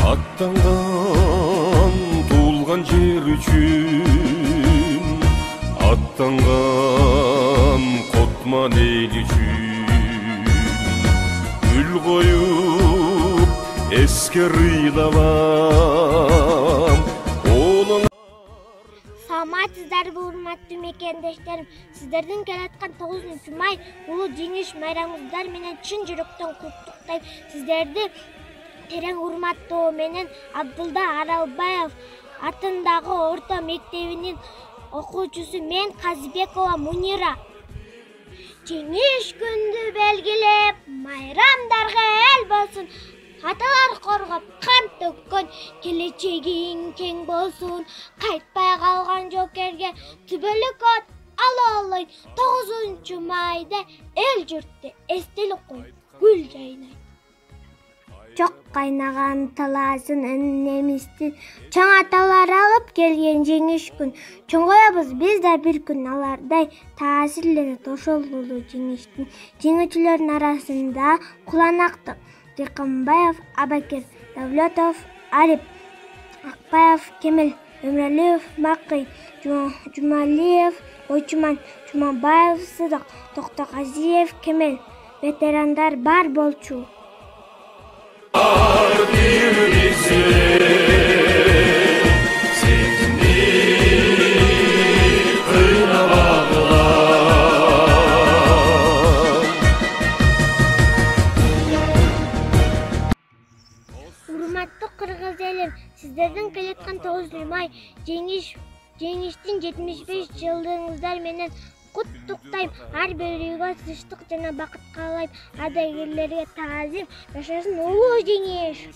Аттанған туылған жер үшін, аттанған қотман ел үшін, гүл қойып эскер ыйламам. Саламатсыздарбы, урматтуу мекендештерим. Сиздердин келаткан 9 май улуу жеңиш майрамыңыздар менен чын жүрөктөн куттуктайм. Сиздерди терең урматтоо менен Абдылда Аралбаев атындагы орто мектебинин окуучусу мен Казбекова Мунира. Жеңиш күндү белгилеп, майрамдарга эл болсун, аталар коргоп кан төккөн, келечегиң кең болсун. Кайтпай калган жокерге түбөлүк от алалайт. 9 майда эл журтты эстелик коюп гүл жайнайт. Жок кайнаган талаасын энемиздин чоң аталар алып келген жеңиш күн. Чоңоябыз биз да бир күн, алардай таасирленет ошол улуу жеңиштин. Жеңүүчүлөрдүн арасында Куланактык, Дыйканбаев Абакир, Давлетов Арип, Акбаев Кемел, Өмрөлиев Макый, Жумалиев Ойчуман, Жумабаев Сыдык, Токтоказиев Кемел. Ветерандар бар болчу. Урматтуу кыргыз элим, сиздердин келаткан 9 май жеңиштин 75 жылдыгыңыздар менен куттуктайм. Ар бирүүгө тынчтык жана бакыт каалайм. Ардагерлерге таазим, жашасын улуу жеңиш.